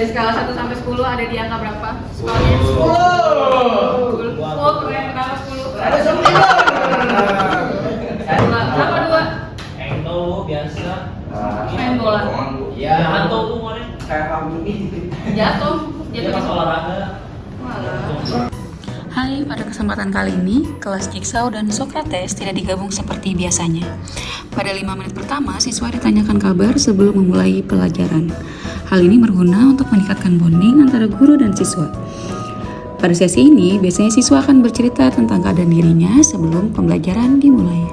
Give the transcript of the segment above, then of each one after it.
Dari skala 1 sampai 10 ada di angka berapa? Skalanya 10. Oh, keren, kenapa 10? Ada 9. Kenapa 2? Endo biasa. Main bola. Ya, jatuh tuh kemarin. Kayak kamu ini. Jatuh. Dia pas olahraga. Walah. Hai, pada kesempatan kali ini, kelas Jigsaw dan Socrates tidak digabung seperti biasanya. Pada 5 menit pertama, siswa ditanyakan kabar sebelum memulai pelajaran. Hal ini berguna untuk meningkatkan bonding antara guru dan siswa. Pada sesi ini, biasanya siswa akan bercerita tentang keadaan dirinya sebelum pembelajaran dimulai.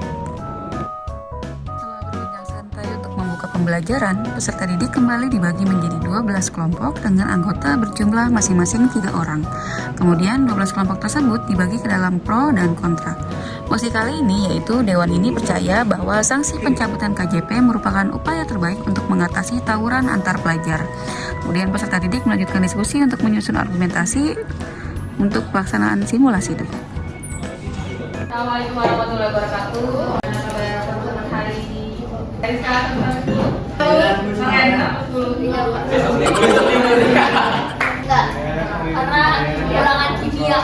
Setelah berbincang santai untuk membuka pembelajaran, peserta didik kembali dibagi menjadi 12 kelompok dengan anggota berjumlah masing-masing 3 orang. Kemudian 12 kelompok tersebut dibagi ke dalam pro dan kontra. Mosi kali ini yaitu Dewan ini percaya bahwa sanksi pencabutan KJP merupakan upaya terbaik untuk mengatasi tawuran antar pelajar. Kemudian peserta didik melanjutkan diskusi untuk menyusun argumentasi untuk pelaksanaan simulasi debat. Assalamualaikum warahmatullahi wabarakatuh. Selamat hari ini. Dari sekarang sampai 10. Enggak, karena ulangan kimia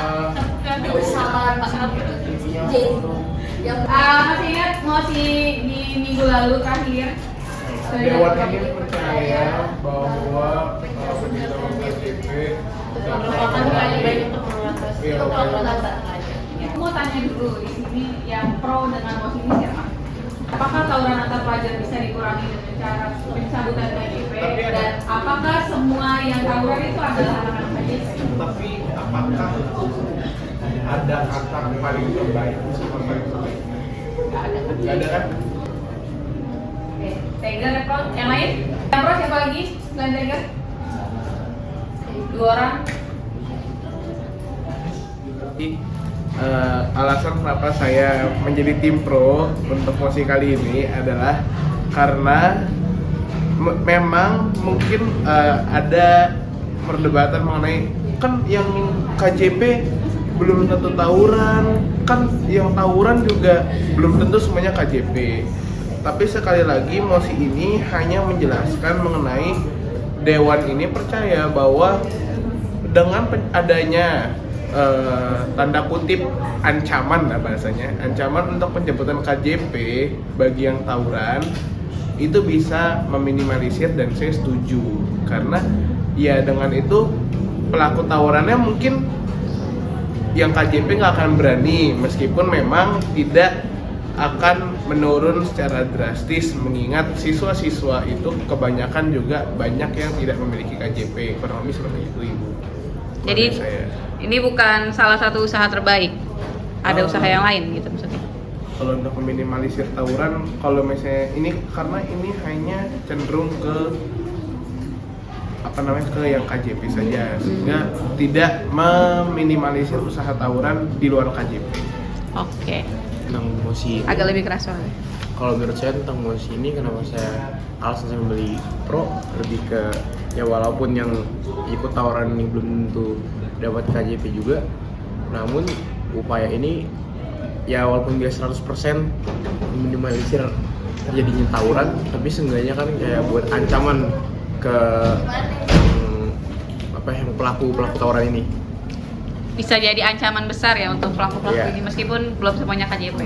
bersama Pak J. Yang Masih ingat mosi di minggu lalu terakhir? Dewan ini percaya bahwa pendidikan KJP merupakan nilai baik untuk mengatasi. Aku mau tanya dulu di sini yang pro dengan mosi ini siapa? Apakah tawuran antar pelajar bisa dikurangi dengan cara pencabutan KJP dan apakah semua yang tawuran itu adalah anak-anak KJP? Tapi apakah ada kata paling terbaik sama paling terbaik? Gak ada kan? Oke, Tiger ya pro. Yang lain? Yang pro siapa lagi selain Tiger? 2 orang. Alasan kenapa saya menjadi tim pro untuk mosi kali ini adalah karena memang mungkin ada perdebatan mengenai kan yang KJP belum tentu tawuran, kan yang tawuran juga belum tentu semuanya KJP. Tapi sekali lagi mosi ini hanya menjelaskan mengenai Dewan ini percaya bahwa dengan adanya tanda kutip ancaman lah bahasanya, ancaman untuk penjemputan KJP bagi yang tawuran itu bisa meminimalisir, dan saya setuju karena ya dengan itu pelaku tawurannya mungkin yang KJP nggak akan berani, meskipun memang tidak akan menurun secara drastis mengingat siswa-siswa itu kebanyakan juga banyak yang tidak memiliki KJP, kurang lebih seperti itu Ibu. Jadi ini bukan salah satu usaha terbaik. Ada usaha yang lain gitu maksudnya. Kalau untuk meminimalisir tawuran, kalau misalnya ini karena ini hanya cenderung ke ke yang KJP saja, sehingga tidak meminimalisir usaha tawuran di luar KJP. Oke. Tentang mosi ini, Agak lebih keras soalnya. kalau menurut saya tentang mosi ini, kenapa saya alasan saya membeli pro lebih ke ya walaupun yang ikut tawuran ini belum tentu dapat KJP juga, namun upaya ini ya walaupun dia 100% minimalisir terjadinya tawuran, tapi seenggaknya kan kayak buat ancaman ke yang pelaku tawuran ini. Bisa jadi ancaman besar ya untuk pelaku-pelaku ini meskipun belum semuanya KJP.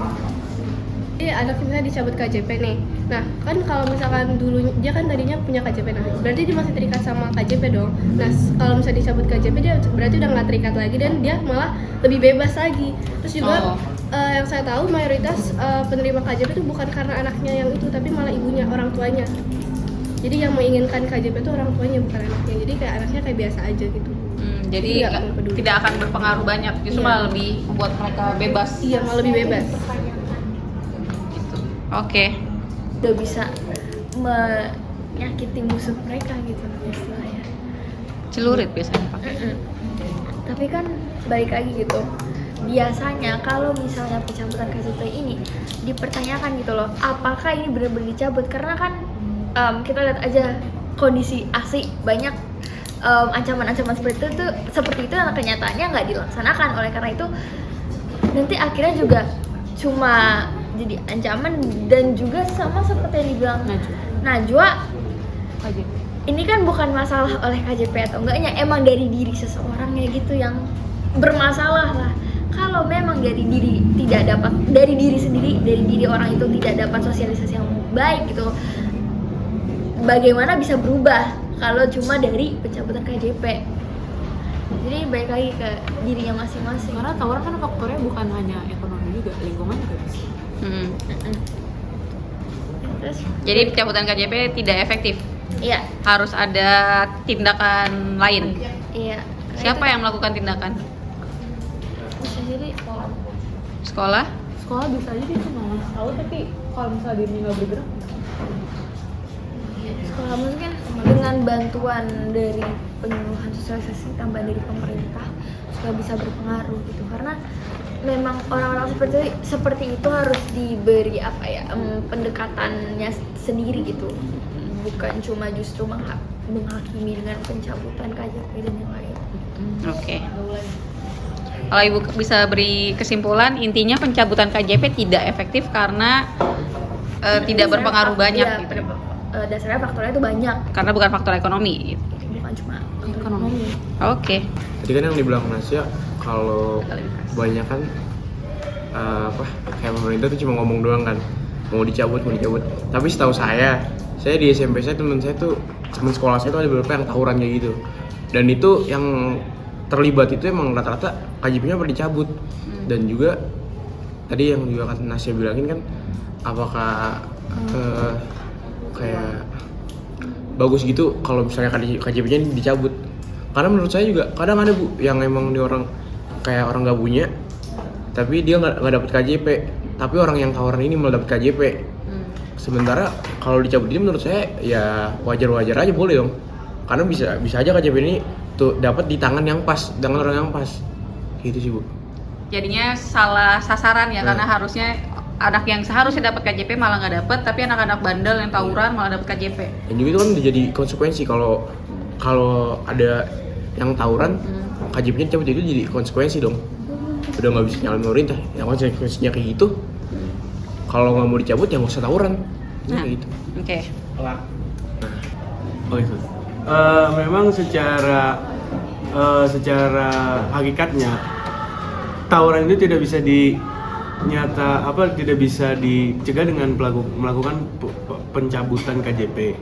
Jadi anak misalnya dicabut KJP nih. Nah, kan kalau misalkan dulu dia kan tadinya punya KJP, nah berarti dia masih terikat sama KJP dong. Nah, kalau misalnya dicabut KJP dia berarti udah nggak terikat lagi dan dia malah lebih bebas lagi. Terus juga yang saya tahu mayoritas penerima KJP itu bukan karena anaknya yang itu, tapi malah ibunya, orang tuanya. Jadi yang menginginkan KJP itu orang tuanya, bukan anaknya. Jadi kayak anaknya kayak biasa aja gitu. Jadi tidak akan berpengaruh banyak, justru malah lebih membuat mereka bebas. Iya, malah lebih bebas. Gitu. Oke. Udah bisa menyakiti musuh mereka gitu istilahnya. Celurit biasanya pakai. Tapi kan balik lagi gitu. Biasanya kalau misalnya pencabutan KJP ini dipertanyakan gitu loh, apakah ini benar-benar dicabut? Karena kan kita lihat aja kondisi asli banyak ancaman-ancaman seperti itu yang kenyataannya nggak dilaksanakan. Oleh karena itu nanti akhirnya juga cuma jadi ancaman, dan juga sama seperti yang dibilang Najwa ini kan bukan masalah oleh KJP atau enggaknya, emang dari diri seseorangnya gitu yang bermasalah lah. Kalau memang dari diri tidak dapat, dari diri sendiri, dari diri orang itu tidak dapat sosialisasi yang baik gitu, bagaimana bisa berubah kalau cuma dari pencabutan KJP? Jadi balik lagi ke dirinya masing-masing. Karena tawuran kan faktornya bukan hanya ekonomi juga, lingkungan juga bisa. Terus Jadi pencabutan KJP tidak efektif. iya, Harus ada tindakan lain. iya. Siapa yang melakukan tindakan? Bisa jadi Sekolah? Sekolah bisa aja dia cuma ngasih tahu, tapi kalau misalnya dirinya nggak bergerak, sekolah mungkin dengan bantuan dari penyuluhan sosialisasi tambahan dari pemerintah juga bisa berpengaruh gitu, karena memang orang-orang seperti itu harus diberi apa ya, pendekatannya sendiri gitu, bukan cuma justru menghakimi dengan pencabutan KJP dan yang lain. Oke. Kalau Ibu bisa beri kesimpulan, intinya pencabutan KJP tidak efektif karena tidak berpengaruh banyak Iya, gitu. Dasarnya faktornya itu banyak, Karena bukan faktor ekonomi gitu. bukan cuma ekonomi. Oke. Tadi kan yang dibilang Nasya, kalau banyak kan kayak pemerintah tuh cuma ngomong doang kan, mau dicabut. Tapi setahu saya di SMP saya, teman sekolah saya tuh ada beberapa yang tawuran kayak gitu. Dan itu yang terlibat itu emang rata-rata KJP-nya pernah dicabut. Dan juga tadi yang juga kan Nasya bilangin kan, apakah kayak bagus gitu kalau misalnya KJP-nya dicabut? Karena menurut saya juga kadang ada Bu yang emang dia orang kayak orang nggak punya, tapi dia nggak dapet KJP, tapi orang yang tawaran ini malah dapet KJP. Sementara kalau dicabut ini menurut saya ya wajar aja boleh dong, karena bisa aja KJP ini tuh dapat di tangan yang pas, dengan orang yang pas, gitu sih Bu. Jadinya salah sasaran ya, karena harusnya anak yang seharusnya dapat KJP malah nggak dapat, tapi anak-anak bandel yang tawuran malah dapat KJP. Dan juga itu kan udah jadi konsekuensi kalau ada yang tawuran, KJP-nya cabut, itu jadi konsekuensi dong. Udah nggak bisa nyalain pemerintah, yang konsekuensinya kayak gitu. Kalau nggak mau dicabut ya nggak usah tawuran. Nah, Kayak gitu. Oke. Oh itu. Memang secara hakikatnya tawuran itu tidak bisa tidak bisa dicegah dengan melakukan pencabutan KJP,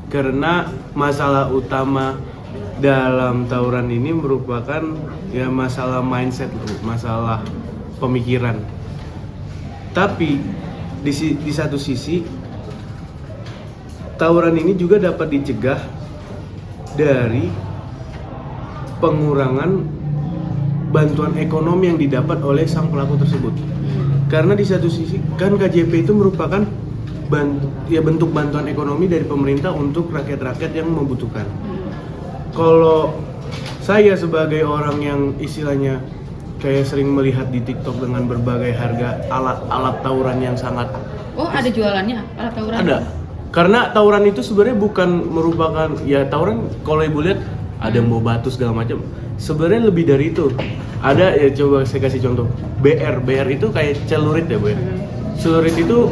karena masalah utama dalam tawuran ini merupakan ya masalah mindset, masalah pemikiran. Tapi di satu sisi tawuran ini juga dapat dicegah dari pengurangan bantuan ekonomi yang didapat oleh sang pelaku tersebut. Karena di satu sisi kan KJP itu merupakan bentuk bantuan ekonomi dari pemerintah untuk rakyat-rakyat yang membutuhkan. Kalau saya sebagai orang yang istilahnya kayak sering melihat di TikTok dengan berbagai harga alat tawuran yang sangat Ada jualannya alat tawuran? ada. Karena tawuran itu sebenarnya bukan merupakan ya tawuran, kalau Ibu lihat ada yang bawa batu segala macam. Sebenarnya lebih dari itu. Ada ya, coba saya kasih contoh. BR itu kayak celurit ya Bu ya. Celurit itu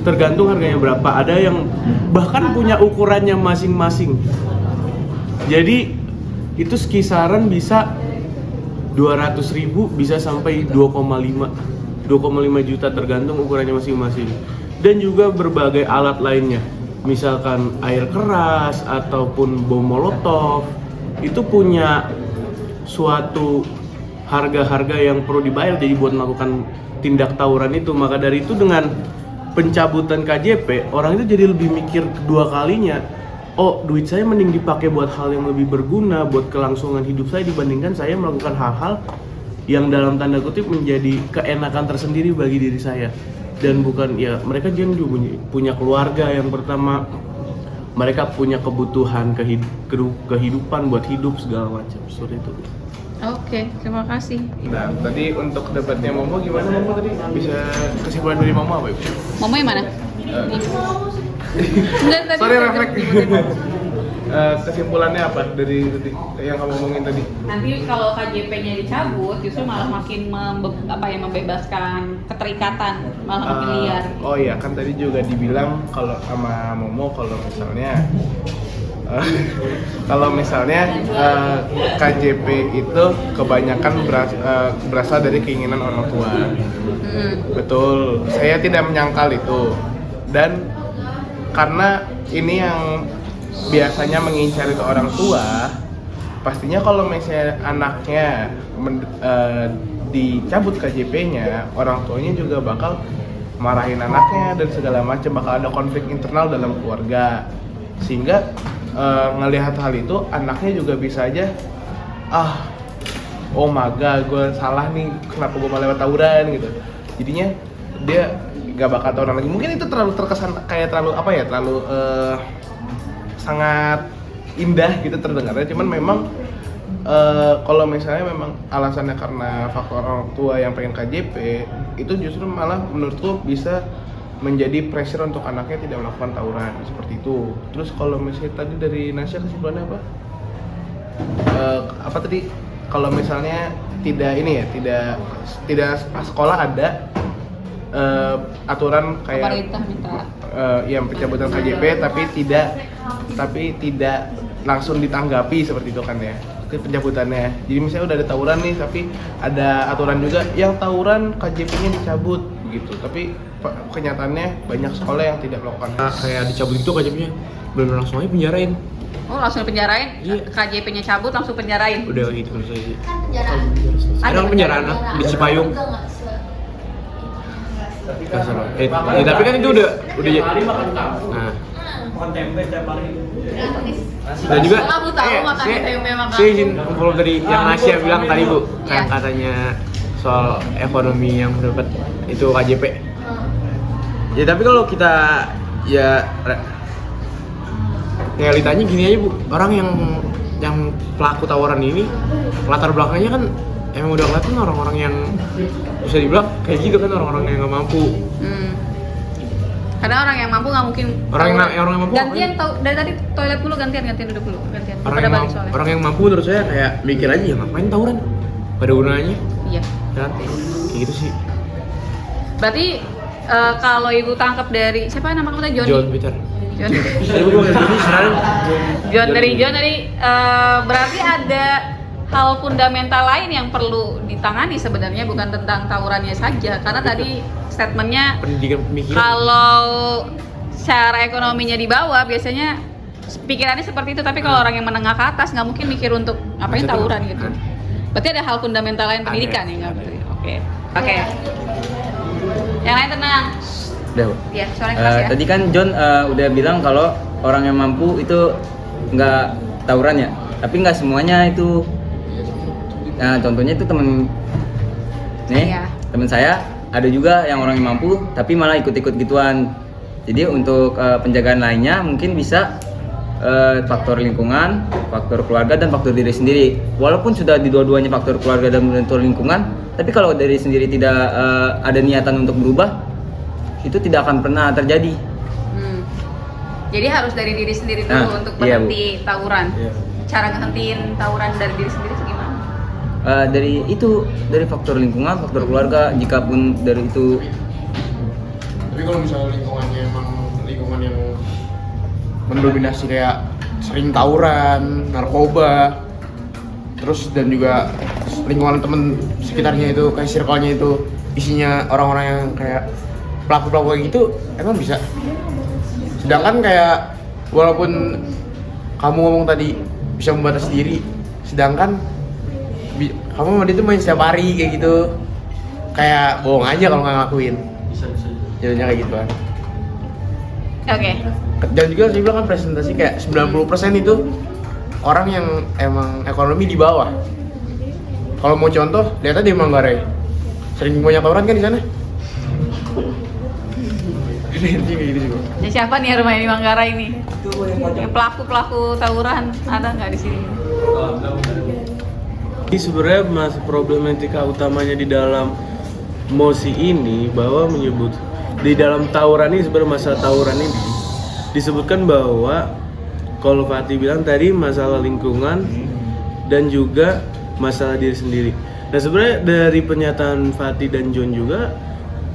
tergantung harganya berapa. Ada yang bahkan punya ukurannya masing-masing. Jadi itu kisaran bisa 200.000 bisa sampai 2,5 juta tergantung ukurannya masing-masing. Dan juga berbagai alat lainnya. Misalkan air keras ataupun bom molotov itu punya suatu harga-harga yang perlu dibayar jadi buat melakukan tindak tawuran itu. Maka dari itu dengan pencabutan KJP, orang itu jadi lebih mikir kedua kalinya. Oh, duit saya mending dipakai buat hal yang lebih berguna, buat kelangsungan hidup saya, dibandingkan saya melakukan hal-hal yang dalam tanda kutip menjadi keenakan tersendiri bagi diri saya. Dan bukan ya, mereka juga punya keluarga yang pertama, mereka punya kebutuhan kehidupan buat hidup segala macam seperti itu. Oke, terima kasih. Nah, tadi untuk debatnya Momo gimana Momo tadi? Bisa kesimpulan dari Momo apa Ibu? Momo yang mana? Sorry refleks. Kesimpulannya apa dari yang kamu ngomongin tadi? Nanti kalau KJP-nya dicabut, justru malah makin membebaskan keterikatan, malah makin liar. Oh iya, kan tadi juga dibilang kalau sama Momo kalau misalnya Kalau misalnya KJP itu kebanyakan berasal dari keinginan orang tua. Betul, saya tidak menyangkal itu. Dan karena ini yang biasanya mengincar itu orang tua, pastinya kalau misalnya anaknya dicabut KJP-nya, orang tuanya juga bakal marahin anaknya dan segala macam, bakal ada konflik internal dalam keluarga. Sehingga ngelihat hal itu, anaknya juga bisa aja oh my god, gue salah nih, kenapa gue malah lewat tawuran gitu. Jadinya dia gak bakal tawuran lagi. Mungkin itu terlalu terkesan kayak terlalu sangat indah gitu terdengarnya. Cuman memang kalau misalnya memang alasannya karena faktor orang tua yang pengen KJP, itu justru malah menurutku bisa menjadi pressure untuk anaknya tidak melakukan tawuran seperti itu. Terus kalau misalnya tadi dari Nasya kesimpulannya apa? Apa tadi? Kalau misalnya tidak sekolah ada aturan kayak Pemerintah minta yang pencabutan KJP tapi tidak langsung ditanggapi seperti itu kan ya, itu pencabutannya. Jadi misalnya udah ada tawuran nih, tapi ada aturan juga yang tawuran KJP-nya dicabut begitu. Tapi kenyataannya banyak sekolah yang tidak melakukan Kayak dicabut itu KJP-nya, belum langsung aja penjarain. Oh, langsung penjarain? Iya. KJP-nya cabut langsung penjarain? Udah gitu menurut saya sih. Kan penjaraan. Ada penjaraan di Cipayung. Juga nggak se- Nggak salah. Tapi kan itu udah nah. Makan tempe tiap hari. Dan juga Aku tahu makan tempe makan. saya izin follow dari yang Nasya bilang tadi Bu, kayak Iya. katanya soal ekonomi yang dapat itu KJP. Ya tapi kalau kita realitanya gini aja Bu, orang yang pelaku tawuran ini latar belakangnya kan emang udah kelihatan orang-orang yang bisa dibilang kayak gitu kan, orang-orang yang nggak mampu. Karena orang yang mampu nggak mungkin. Orang yang mampu Gantian dari tadi toilet dulu, gantian duduk dulu, gantian. Pada balik soalnya. orang yang mampu menurut saya kayak mikir aja ya ngapain tawuran, pada gunanya Iya. kan kayak gitu sih. Berarti kalau ibu tangkap dari siapa nama kamu tadi? John Peter. John. Jadi gue ini sekarang John dari berarti ada hal fundamental lain yang perlu ditangani sebenarnya, bukan tentang tawurannya saja. Karena tadi statementnya pendidikan pemikiran. kalau secara ekonominya di bawah biasanya pikirannya seperti itu, tapi kalau orang yang menengah ke atas nggak mungkin mikir untuk ngapain Maksudnya tawuran gitu. Berarti ada hal fundamental lain pendidikan ya nggak betul? Oke. Yang lain tenang. Udah, Bu. Ya, soalnya keras ya. Tadi kan John udah bilang kalau orang yang mampu itu nggak tawuran ya, tapi nggak semuanya itu. Nah, contohnya itu temen Iya. temen saya ada juga yang orang yang mampu tapi malah ikut-ikut gituan. Jadi untuk penjagaan lainnya mungkin bisa faktor lingkungan, faktor keluarga, dan faktor diri sendiri. Walaupun sudah di dua-duanya faktor keluarga dan faktor lingkungan, tapi kalau dari sendiri tidak ada niatan untuk berubah, itu tidak akan pernah terjadi. Jadi harus dari diri sendiri dulu untuk iya, Bu. berhenti tawuran. Iya. Cara ngehentiin tawuran dari diri sendiri itu gimana? Dari faktor lingkungan, faktor keluarga, jikapun dari itu. Tapi kalau misalnya lingkungannya emang lingkungan yang mendominasi kayak sering tawuran, narkoba, terus dan juga lingkungan temen sekitarnya itu kayak circle-nya itu isinya orang-orang yang kayak pelaku-pelaku kayak gitu, emang bisa. Sedangkan kayak walaupun kamu ngomong tadi bisa membatasi diri, sedangkan kamu sama dia tuh main setiap hari kayak gitu, kayak bohong aja kalau nggak ngelakuin. Bisa. Jadinya kayak gitu kan. Oke. Dan juga saya bilang kan presentasi kayak 90% itu orang yang emang ekonomi di bawah. Kalau mau contoh, lihat aja di Manggarai, sering banyak tawuran kan di sana. Ini kayak gitu juga. Ya, siapa nih rumah di Manggarai ini? Yang pelaku tawuran ada nggak di sini? Ini sebenarnya problematika utamanya di dalam mosi ini bahwa menyebut di dalam tawuran ini, sebenarnya masalah tawuran ini disebutkan bahwa kalau Fatih bilang tadi masalah lingkungan dan juga masalah diri sendiri. Nah sebenarnya dari pernyataan Fatih dan John juga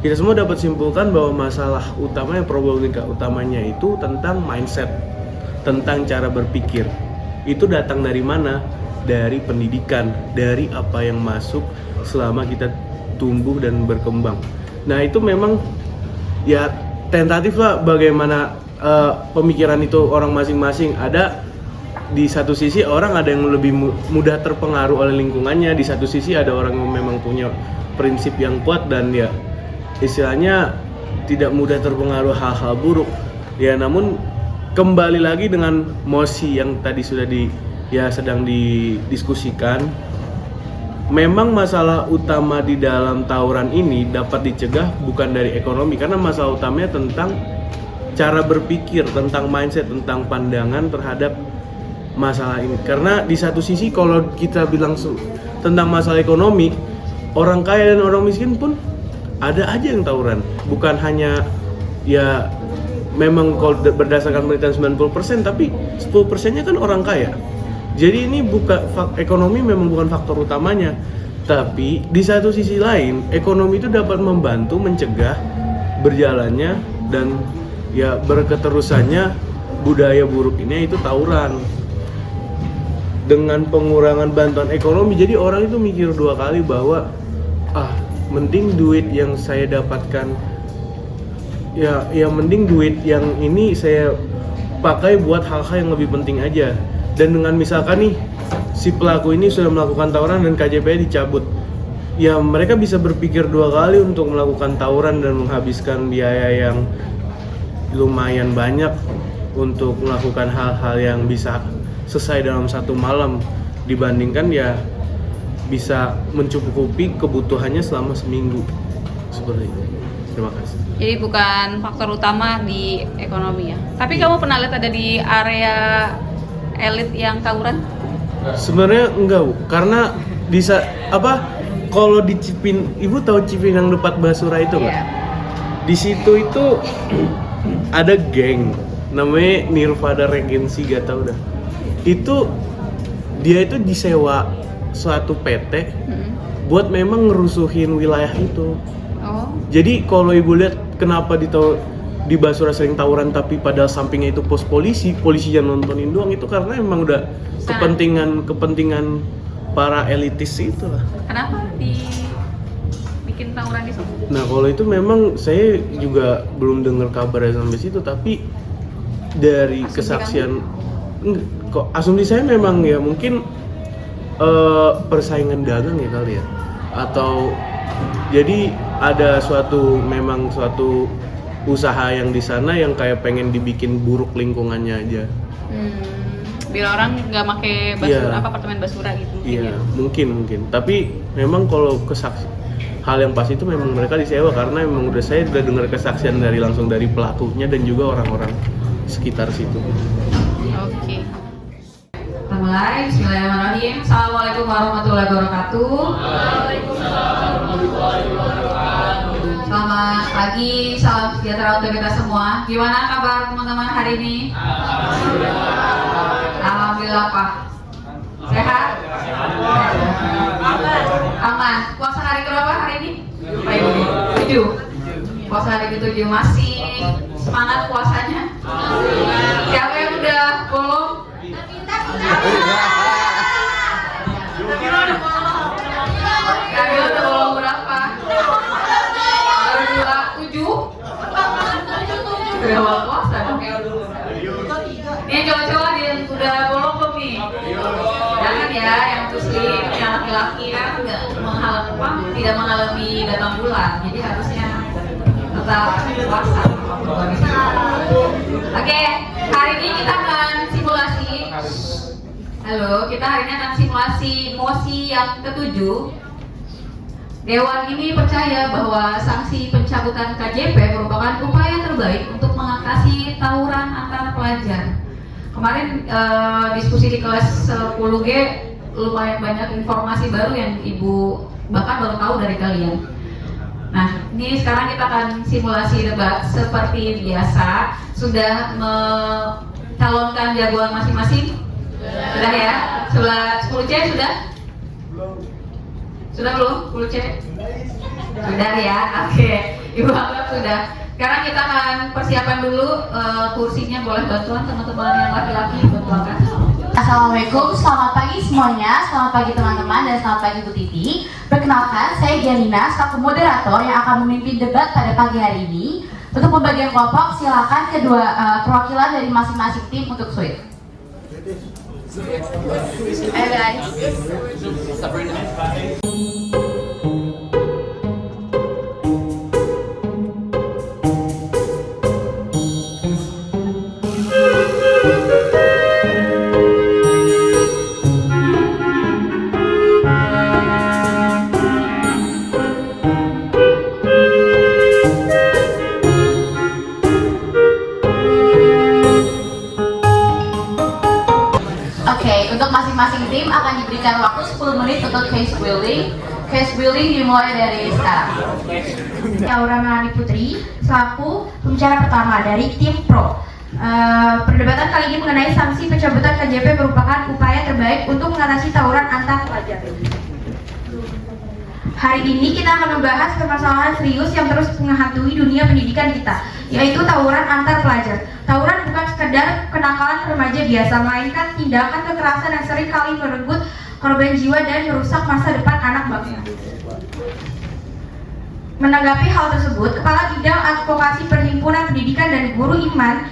kita semua dapat simpulkan bahwa masalah utamanya, problematika utamanya itu tentang mindset tentang cara berpikir. Itu datang dari mana? Dari pendidikan, dari apa yang masuk selama kita tumbuh dan berkembang. Nah itu memang ya tentatif lah bagaimana pemikiran itu orang masing-masing. Ada di satu sisi orang ada yang lebih mudah terpengaruh oleh lingkungannya, di satu sisi ada orang yang memang punya prinsip yang kuat dan ya istilahnya tidak mudah terpengaruh hal-hal buruk. Ya namun kembali lagi dengan mosi yang tadi sudah sedang didiskusikan, memang masalah utama di dalam tawuran ini dapat dicegah bukan dari ekonomi, karena masalah utamanya tentang cara berpikir, tentang mindset, tentang pandangan terhadap masalah ini. Karena di satu sisi kalau kita bilang tentang masalah ekonomi, orang kaya dan orang miskin pun ada aja yang tawuran. Bukan hanya ya memang kalau berdasarkan penelitian 90%, tapi 10%-nya kan orang kaya. Jadi ini ekonomi memang bukan faktor utamanya. Tapi di satu sisi lain, ekonomi itu dapat membantu mencegah berjalannya dan ya berketerusannya budaya buruk ini, yaitu tawuran. Dengan pengurangan bantuan ekonomi, jadi orang itu mikir dua kali bahwa mending duit yang saya dapatkan ya mending duit yang ini saya pakai buat hal-hal yang lebih penting aja. Dan dengan misalkan nih si pelaku ini sudah melakukan tawuran dan KJP dicabut, ya mereka bisa berpikir dua kali untuk melakukan tawuran dan menghabiskan biaya yang lumayan banyak untuk melakukan hal-hal yang bisa selesai dalam satu malam, dibandingkan ya bisa mencukupi kebutuhannya selama seminggu seperti itu. Terima kasih. Jadi bukan faktor utama di ekonomi ya. Tapi kamu pernah lihat ada di area elit yang tawuran? Sebenarnya enggak, Bu. Karena kalau di Ibu tahu Cipinang Depat Basura itu nggak? Yeah. Di situ itu ada geng namanya Nirvana Regency, gak tau dah. Dia itu disewa suatu PT buat memang ngerusuhin wilayah itu. Oh. Jadi kalau Ibu lihat kenapa di Basura sering tawuran tapi padahal sampingnya itu pos polisi yang nontonin doang, itu karena memang udah kepentingan para elitis itu lah. Kenapa bikin tawuran di situ? Nah kalau itu memang saya juga belum dengar kabarnya sampai situ, tapi dari kesaksian kok asumsi saya memang ya mungkin persaingan dagang ya kali ya, atau jadi ada suatu usaha yang di sana yang kayak pengen dibikin buruk lingkungannya aja. Biar orang nggak pakai basura, apartemen basura gitu. Iya, mungkin. Tapi memang kalau hal yang pas itu memang mereka disewa, karena memang saya udah dengar kesaksian langsung dari pelakunya dan juga orang-orang sekitar situ. Oke. Kita mulai. Bismillahirrahmanirrahim. Assalamualaikum warahmatullahi wabarakatuh. Selamat pagi, salam sejahtera untuk kita semua. Gimana kabar teman-teman hari ini? Alhamdulillah Pak. Sehat? Aman. Puasa hari berapa hari ini? 7. Puasa hari ke-7, masih semangat puasanya? Siapa yang udah bolong? Kalian udah bolong berapa? Baru 7? Udah awal puasa dong. Ini cowok-cowok yang udah bolong belum nih? Jangan ya, yang muslim, yang laki-laki kan tidak mengalami datang bulan, jadi harusnya tetap puasa. Oke, hari ini kita akan simulasi. Kita hari ini akan simulasi mosi yang ke-7. Dewan ini percaya bahwa sanksi pencabutan KJP merupakan upaya terbaik untuk mengatasi tawuran antar pelajar. Kemarin diskusi di kelas 10G lumayan banyak informasi baru yang Ibu bahkan baru tahu dari kalian. Nah, ini sekarang kita akan simulasi debat seperti biasa. Sudah mencalonkan jagoan masing-masing? Sudah ya? 10C sudah? Sudah belum? 10C? Sudah ya? Oke. Ibu anggap sudah. Sekarang kita akan persiapan dulu kursinya, boleh bantuan teman-teman yang laki-laki bantuan. Assalamualaikum, selamat pagi semuanya, selamat pagi teman-teman dan selamat pagi Bu Titi. Perkenalkan, saya Gianina, selaku moderator yang akan memimpin debat pada pagi hari ini. Untuk pembagian kelompok, silakan kedua perwakilan dari masing-masing tim untuk switch. Ayo guys. Untuk masing-masing tim akan diberikan waktu 10 menit untuk case building. Case building dimulai dari sekarang. Aura Melani Putri, selaku pembicara pertama dari tim Pro. Perdebatan kali ini mengenai sanksi pencabutan KJP merupakan upaya terbaik untuk mengatasi tawuran antar pelajar. Hari ini kita akan membahas permasalahan serius yang terus menghantui dunia pendidikan kita, yaitu tawuran antar pelajar. Tawuran bukan sekedar kenakalan remaja biasa, melainkan tindakan kekerasan yang sering kali merenggut korban jiwa dan merusak masa depan anak bangsa. Menanggapi hal tersebut, Kepala Bidang Advokasi Perhimpunan Pendidikan dan Guru Iman,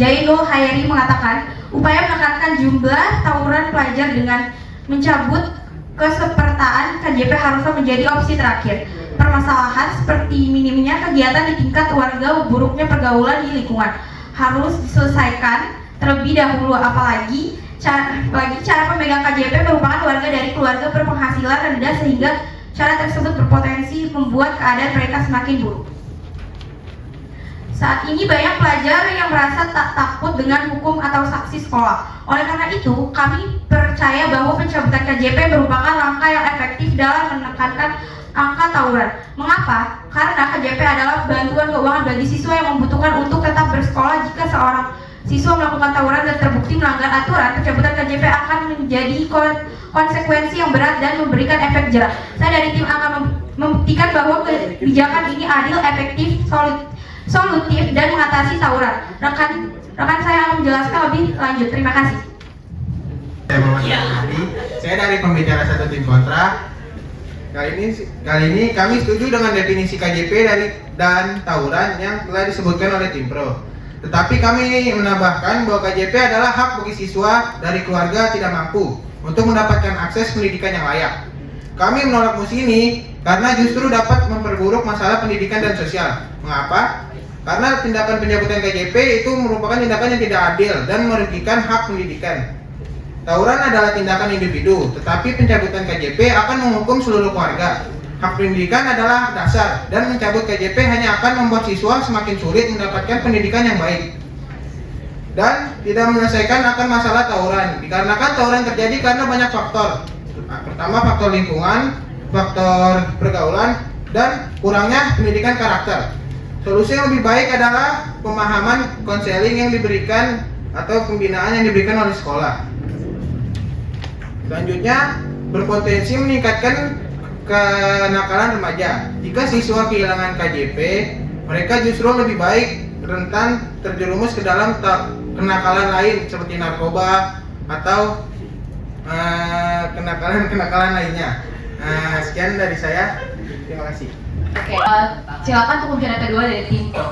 Jainul Hayari mengatakan, upaya menekankan jumlah tawuran pelajar dengan mencabut kesepertaan KJP harusnya menjadi opsi terakhir. Permasalahan seperti minimnya kegiatan di tingkat warga, buruknya pergaulan di lingkungan harus diselesaikan terlebih dahulu, apalagi cara pemegang KJP merupakan warga dari keluarga berpenghasilan rendah, sehingga cara tersebut berpotensi membuat keadaan mereka semakin buruk. Saat ini banyak pelajar yang merasa tak takut dengan hukum atau sanksi sekolah. Oleh karena itu, kami percaya bahwa pencabutan KJP merupakan langkah yang efektif dalam menekankan angka tawuran. Mengapa? Karena KJP adalah bantuan keuangan bagi siswa yang membutuhkan untuk tetap bersekolah. Jika seorang siswa melakukan tawuran dan terbukti melanggar aturan, pencabutan KJP akan menjadi konsekuensi yang berat dan memberikan efek jerah. Saya dari tim akan membuktikan bahwa kebijakan ini adil, efektif, solutif dan mengatasi tawuran. Rekan saya akan menjelaskan lebih lanjut. Terima kasih. Saya Muhammad Hadi. Saya dari pembicara satu tim kontra. Kali ini kami setuju dengan definisi KJP dan tawuran yang telah disebutkan oleh tim Pro. Tetapi kami menambahkan bahwa KJP adalah hak bagi siswa dari keluarga tidak mampu untuk mendapatkan akses pendidikan yang layak. Kami menolak mosi ini karena justru dapat memperburuk masalah pendidikan dan sosial. Mengapa? Karena tindakan pencabutan KJP itu merupakan tindakan yang tidak adil dan merugikan hak pendidikan. Tawuran adalah tindakan individu, tetapi pencabutan KJP akan menghukum seluruh keluarga. Hak pendidikan adalah dasar, dan mencabut KJP hanya akan membuat siswa semakin sulit mendapatkan pendidikan yang baik dan tidak menyelesaikan akan masalah tawuran. Dikarenakan tawuran terjadi karena banyak faktor. Pertama, faktor lingkungan, faktor pergaulan, dan kurangnya pendidikan karakter. Solusi yang lebih baik adalah pemahaman konseling yang diberikan atau pembinaan yang diberikan oleh sekolah. Selanjutnya, berpotensi meningkatkan kenakalan remaja. Jika siswa kehilangan KJP, mereka justru lebih baik rentan terjerumus ke dalam kenakalan lain seperti narkoba atau kenakalan lainnya. Sekian dari saya. Terima kasih. Oke, silakan untuk pembicara kedua dari tim Pro.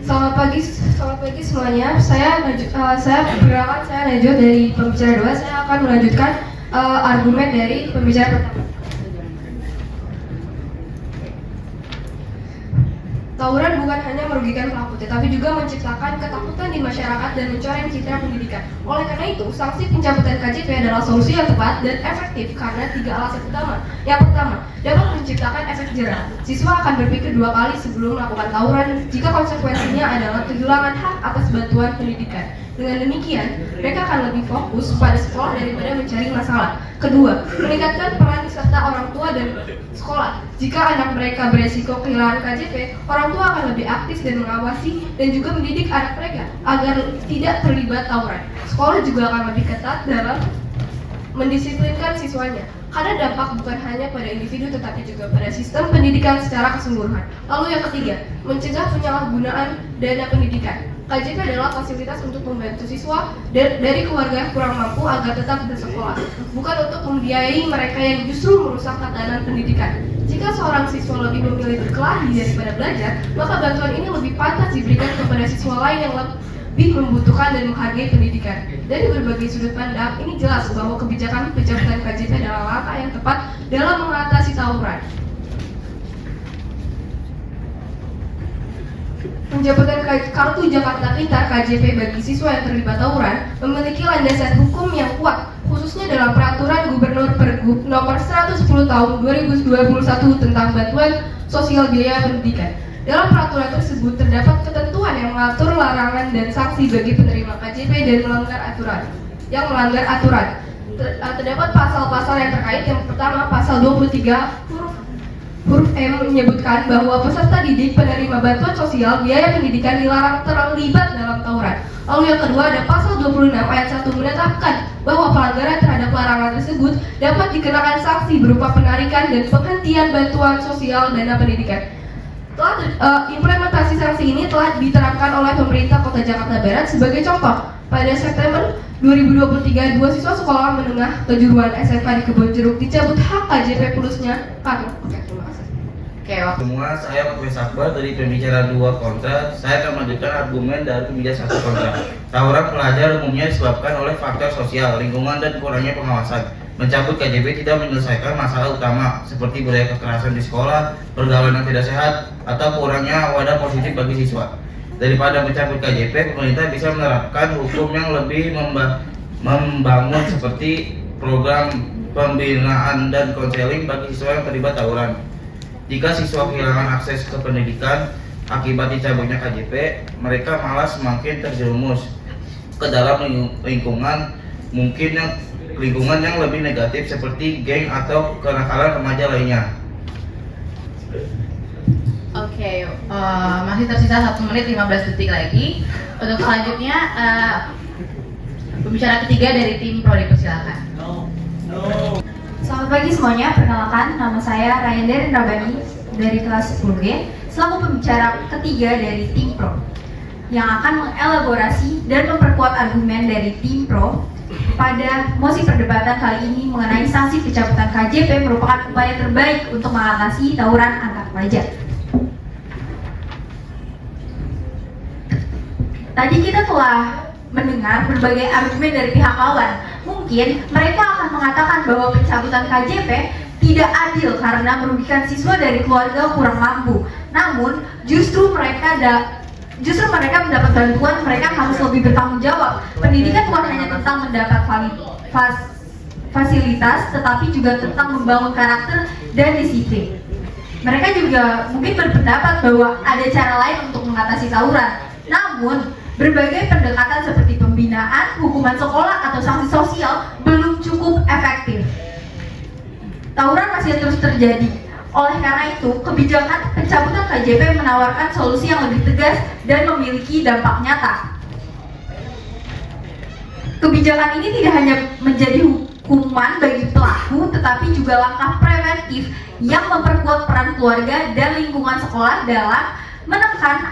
Selamat pagi semuanya. Saya Najwa dari pembicara 2. Saya akan melanjutkan argumen dari pembicara pertama. Tawuran bukan hanya merugikan pelaku, tetapi juga menciptakan ketakutan di masyarakat dan mencoreng citra pendidikan. Oleh karena itu, sanksi pencabutan KJP adalah solusi yang tepat dan efektif karena 3 alasan utama. Yang pertama, dapat menciptakan efek jerah. Siswa akan berpikir 2 kali sebelum melakukan tawuran jika konsekuensinya adalah kehilangan hak atas bantuan pendidikan. Dengan demikian, mereka akan lebih fokus pada sekolah daripada mencari masalah. Kedua, meningkatkan peran serta orang tua dan sekolah. Jika anak mereka beresiko kehilangan KJP, orang tua akan lebih aktif dan mengawasi dan juga mendidik anak mereka agar tidak terlibat tawuran. Sekolah juga akan lebih ketat dalam mendisiplinkan siswanya. Karena dampak bukan hanya pada individu tetapi juga pada sistem pendidikan secara keseluruhan. Lalu yang ketiga, mencegah penyalahgunaan dana pendidikan. KJP adalah fasilitas untuk membantu siswa dari keluarga kurang mampu agar tetap bersekolah, bukan untuk membiayai mereka yang justru merusak tatanan pendidikan. Jika seorang siswa lebih memilih berkelahi daripada belajar, maka bantuan ini lebih pantas diberikan kepada siswa lain yang lebih membutuhkan dan menghargai pendidikan. Dari berbagai sudut pandang, ini jelas bahwa kebijakan pencabutan KJP adalah langkah yang tepat dalam mengatasi tawuran. Pencabutan Kartu Jakarta Pintar (KJP) bagi siswa yang terlibat tawuran memiliki landasan hukum yang kuat, khususnya dalam Peraturan Gubernur Pergub Nomor 110 Tahun 2021 tentang bantuan sosial biaya pendidikan. Dalam peraturan tersebut terdapat ketentuan yang mengatur larangan dan sanksi bagi penerima KJP dan melanggar aturan. Terdapat pasal-pasal yang terkait. Yang pertama, pasal 23 huruf M menyebutkan bahwa peserta didik penerima bantuan sosial biaya pendidikan dilarang terlibat dalam tawuran. Lalu yang kedua ada pasal 26 ayat 1 menetapkan bahwa pelanggaran terhadap larangan tersebut dapat dikenakan sanksi berupa penarikan dan penghentian bantuan sosial dana pendidikan. Implementasi sanksi ini telah diterapkan oleh pemerintah Kota Jakarta Barat. Sebagai contoh, pada September 2023, 2 siswa sekolah menengah kejuruan SMK di Kebonjeruk dicabut hak KJP Plusnya. Semua, saya Ketua Sakbar dari pembicara 2 kontra. Saya akan melanjutkan argumen dari pembicara 1 kontra. Tawuran pelajar umumnya disebabkan oleh faktor sosial, lingkungan, dan kurangnya pengawasan. Mencabut KJP tidak menyelesaikan masalah utama seperti budaya kekerasan di sekolah, pergaulan yang tidak sehat, atau kurangnya wadah positif bagi siswa. Daripada mencabut KJP, pemerintah bisa menerapkan hukum yang lebih membangun seperti program pembinaan dan konseling bagi siswa yang terlibat tawuran. Jika siswa kehilangan akses ke pendidikan akibat dicabutnya KJP, mereka malah semakin terjerumus ke dalam lingkungan yang lebih negatif seperti geng atau kenakalan remaja lainnya. Oke, masih tersisa 1 menit 15 detik lagi. Untuk selanjutnya, pembicara ketiga dari tim Pro, dipersilakan. Selamat pagi semuanya, perkenalkan nama saya Rayandar Rabani dari kelas 10G selaku pembicara ketiga dari tim Pro yang akan mengelaborasi dan memperkuat argumen dari tim Pro pada mosi perdebatan kali ini mengenai sanksi pencabutan KJP merupakan upaya terbaik untuk mengatasi tawuran antar pelajar. Tadi kita telah mendengar berbagai argumen dari pihak lawan. Mungkin mereka akan mengatakan bahwa pencabutan KJP tidak adil karena merugikan siswa dari keluarga kurang mampu. Namun, justru mereka mendapat bantuan, mereka harus lebih bertanggung jawab. Pendidikan bukan hanya tentang mendapat fasilitas, tetapi juga tentang membangun karakter dan disiplin. Mereka juga mungkin berpendapat bahwa ada cara lain untuk mengatasi tawuran. Namun, berbagai pendekatan seperti pembinaan, hukuman sekolah, atau sanksi sosial belum cukup efektif. Tawuran masih terus terjadi. Oleh karena itu, kebijakan pencabutan KJP menawarkan solusi yang lebih tegas dan memiliki dampak nyata. Kebijakan ini tidak hanya menjadi hukuman bagi pelaku, tetapi juga langkah preventif yang memperkuat peran keluarga dan lingkungan sekolah dalam menekan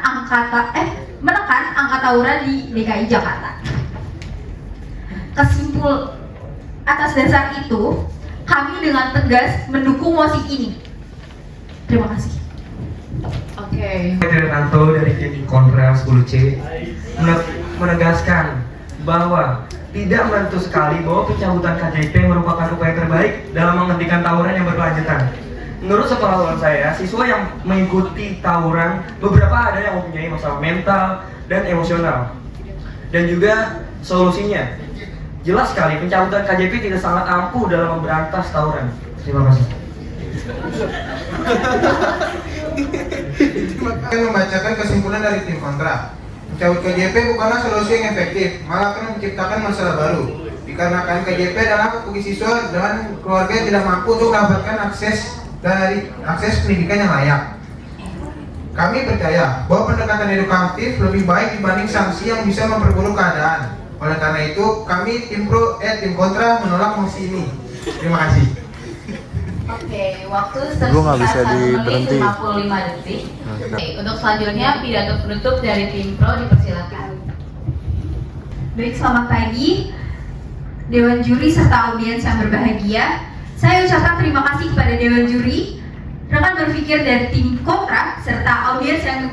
angka tawuran di DKI Jakarta. Atas dasar itu, kami dengan tegas mendukung mosi ini. Terima kasih. Oke. Ferdinando dari tim Kontra 10C menegaskan bahwa tidak menentu sekali bahwa pencabutan KJP merupakan upaya terbaik dalam menghentikan tawuran yang berkelanjutan. Menurut sepengetahuan saya, siswa yang mengikuti tawuran beberapa ada yang mempunyai masalah mental dan emosional. Dan juga solusinya jelas sekali, pencabutan KJP tidak sangat ampuh dalam memberantas tawuran. Terima kasih. Saya membacakan kesimpulan dari tim kontra. Mencabut KJP bukanlah solusi yang efektif, malah akan menciptakan masalah baru. Dikarenakan KJP adalah bagi siswa dan keluarga yang tidak mampu untuk mendapatkan akses pendidikan yang layak. Kami percaya bahwa pendekatan edukatif lebih baik dibanding sanksi yang bisa memperburuk keadaan. Oleh karena itu, kami tim kontra menolak mosi ini. Terima kasih. Oke, waktu Gua nggak bisa tersisa 1 menit diberhenti. 55 detik. Oke, untuk selanjutnya pidato penutup dari tim pro dipersilakan. Baik, selamat pagi Dewan Juri serta audiens yang berbahagia. Saya ucapkan terima kasih kepada Dewan Juri, rekan berpikir dari tim kontra, serta audiens yang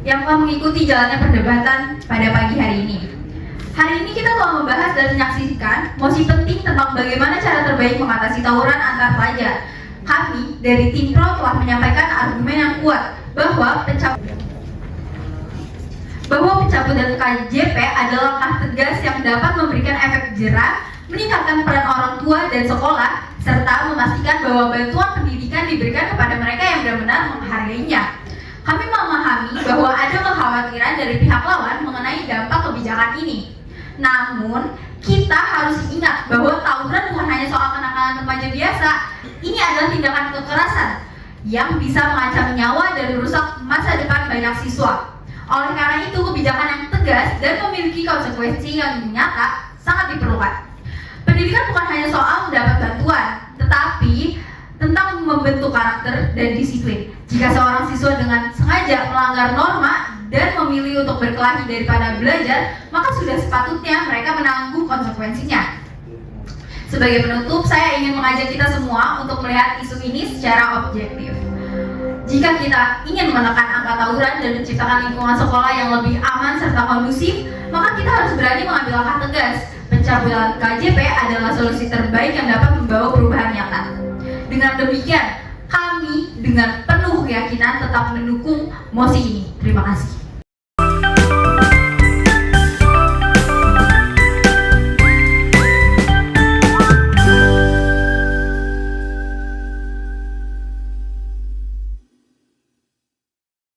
telah mengikuti jalannya perdebatan pada pagi hari ini. Hari ini kita telah membahas dan menyaksikan mosi penting tentang bagaimana cara terbaik mengatasi tawuran antar pelajar. Kami dari tim pro telah menyampaikan argumen yang kuat bahwa pencabutan KJP adalah langkah tegas yang dapat memberikan efek jera, meningkatkan peran orang tua dan sekolah, serta memastikan bahwa bantuan pendidikan diberikan kepada mereka yang benar-benar menghargainya. Kami memahami bahwa ada kekhawatiran dari pihak lawan mengenai dampak kebijakan ini. Namun, kita harus ingat bahwa tawuran bukan hanya soal kenakalan remaja biasa. Ini adalah tindakan kekerasan yang bisa mengancam nyawa dan merusak masa depan banyak siswa. Oleh karena itu, kebijakan yang tegas dan memiliki konsekuensi yang nyata sangat diperlukan. Pendidikan bukan hanya soal mendapat bantuan, tetapi tentang membentuk karakter dan disiplin. Jika seorang siswa dengan sengaja melanggar norma dan memilih untuk berkelahi daripada belajar, maka sudah sepatutnya mereka menanggung konsekuensinya. Sebagai penutup, saya ingin mengajak kita semua untuk melihat isu ini secara objektif. Jika kita ingin menekan angka tawuran dan menciptakan lingkungan sekolah yang lebih aman serta kondusif, maka kita harus berani mengambil langkah tegas. Pencabutan KJP adalah solusi terbaik yang dapat membawa perubahan nyata. Dengan demikian, kami dengan penuh keyakinan tetap mendukung mosi ini. Terima kasih.